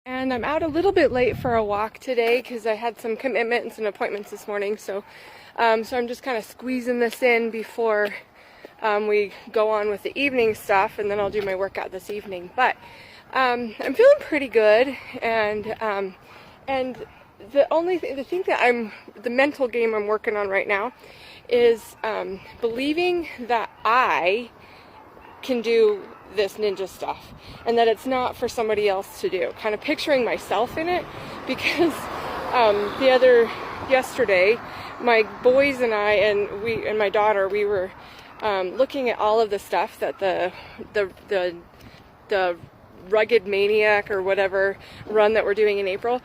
And I'm out a little bit late for a walk today because I had some commitments and appointments this morning. So I'm just kind of squeezing this in before we go on with the evening stuff, and then I'll do my workout this evening. But I'm feeling pretty good, and the mental game I'm working on right now is believing that I can do this ninja stuff and that it's not for somebody else to do, kind of picturing myself in it, because yesterday my boys and I and my daughter, we were looking at all of the stuff that the Rugged Maniac or whatever run that we're doing in April,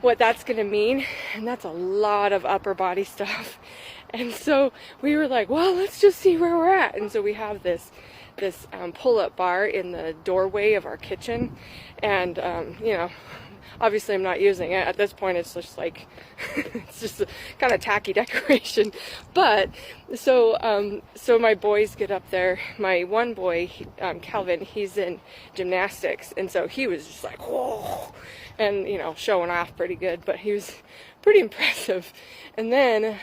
what that's going to mean, and that's a lot of upper body stuff. And so we were like, well, let's just see where we're at. And so we have this pull-up bar in the doorway of our kitchen, and obviously I'm not using it at this point. It's just like it's just a kind of tacky decoration. But so my boys get up there. My one boy, Calvin, he's in gymnastics, and so he was just like, whoa, and showing off pretty good, but he was pretty impressive. And then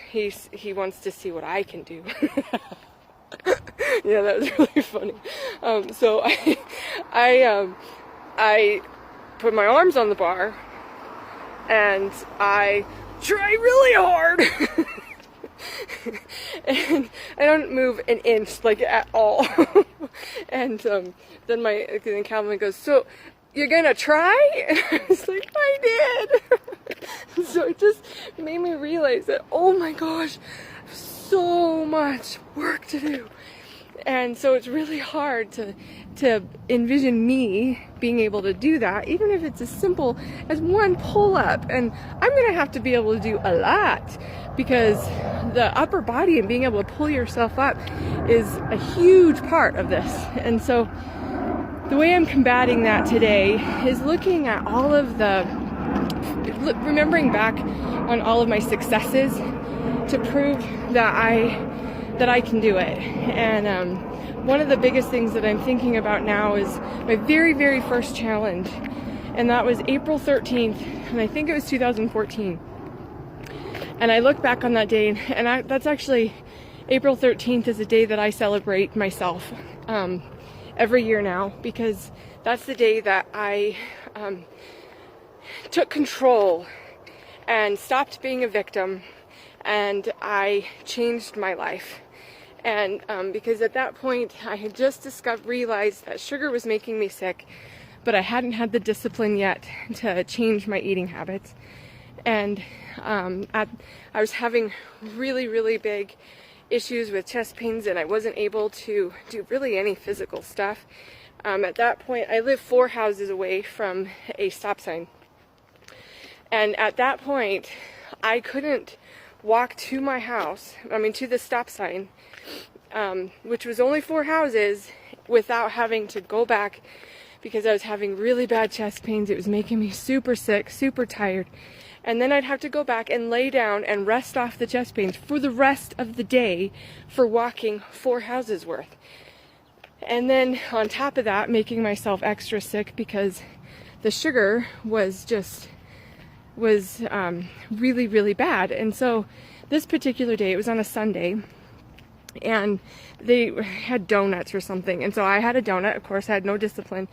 he wants to see what I can do. Yeah, that was really funny. So I put my arms on the bar and I try really hard. And I don't move an inch, like, at all. And then Calvin goes, so you're gonna try? And I was like, I did. So it just made me realize that, oh my gosh, so much work to do. And so it's really hard to envision me being able to do that, even if it's as simple as one pull-up. And I'm going to have to be able to do a lot, because the upper body and being able to pull yourself up is a huge part of this. And so the way I'm combating that today is looking at remembering back on all of my successes to prove that I can do it. And one of the biggest things that I'm thinking about now is my very, very first challenge, and that was April 13th, and I think it was 2014. And I look back on that day, and that's actually, April 13th is a day that I celebrate myself every year now, because that's the day that I took control and stopped being a victim, and I changed my life. And because at that point I had just realized that sugar was making me sick, but I hadn't had the discipline yet to change my eating habits. And I was having really, really big issues with chest pains, and I wasn't able to do really any physical stuff. At that point, I lived 4 houses away from a stop sign. And at that point, I couldn't walk to my house, to the stop sign, which was only 4 houses, without having to go back, because I was having really bad chest pains. It was making me super sick, super tired. And then I'd have to go back and lay down and rest off the chest pains for the rest of the day for walking 4 houses worth. And then on top of that, making myself extra sick because the sugar was really, really bad. And so this particular day, it was on a Sunday, and they had donuts or something. And so I had a donut. Of course, I had no discipline.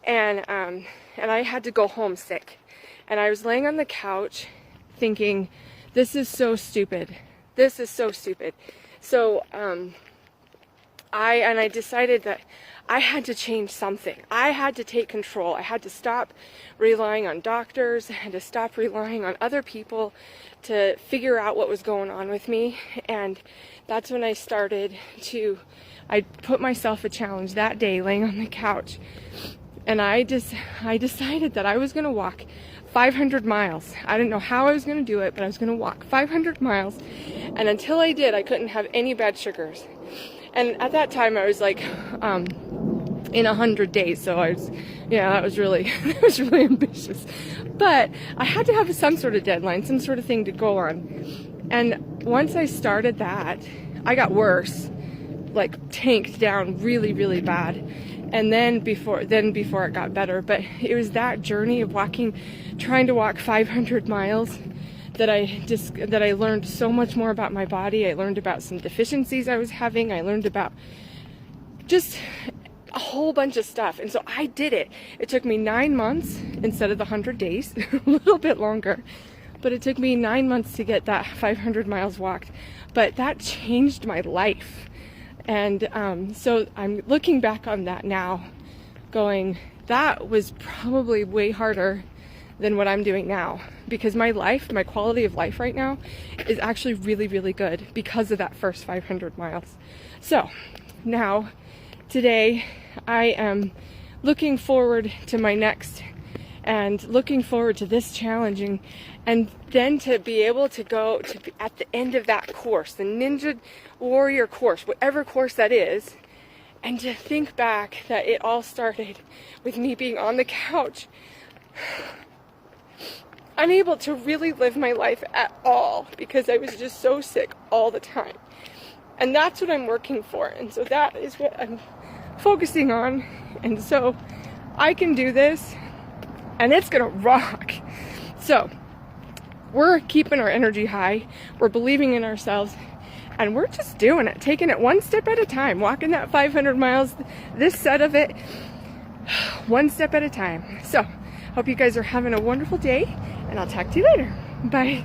And I had to go home sick. And I was laying on the couch thinking, this is so stupid. This is so stupid. So I decided that I had to change something. I had to take control. I had to stop relying on doctors. I had to stop relying on other people to figure out what was going on with me. And that's when I put myself a challenge that day, laying on the couch. And I decided that I was going to walk 500 miles. I didn't know how I was going to do it, but I was going to walk 500 miles. And until I did, I couldn't have any bad sugars. And at that time, I was like in 100 days. So that was really ambitious. But I had to have some sort of deadline, some sort of thing to go on. And once I started that, I got worse, like tanked down really, really bad. And then before it got better. But it was that journey of trying to walk 500 miles that I learned so much more about my body. I learned about some deficiencies I was having. I learned about just a whole bunch of stuff. And so I did it. It took me 9 months instead of the 100 days, a little bit longer. But it took me 9 months to get that 500 miles walked. But that changed my life. And so I'm looking back on that now, going, that was probably way harder than what I'm doing now, because my quality of life right now is actually really, really good because of that first 500 miles. So now, today, I am looking forward to my next, and looking forward to this challenging, and then to be able to go to at the end of that course, the Ninja Warrior course, whatever course that is, and to think back that it all started with me being on the couch, unable to really live my life at all because I was just so sick all the time. And that's what I'm working for. And so that is what I'm focusing on. And so I can do this, and it's gonna rock. So we're keeping our energy high, we're believing in ourselves, and we're just doing it, taking it one step at a time, walking that 500 miles, this set of it, one step at a time. So hope you guys are having a wonderful day, and I'll talk to you later. Bye.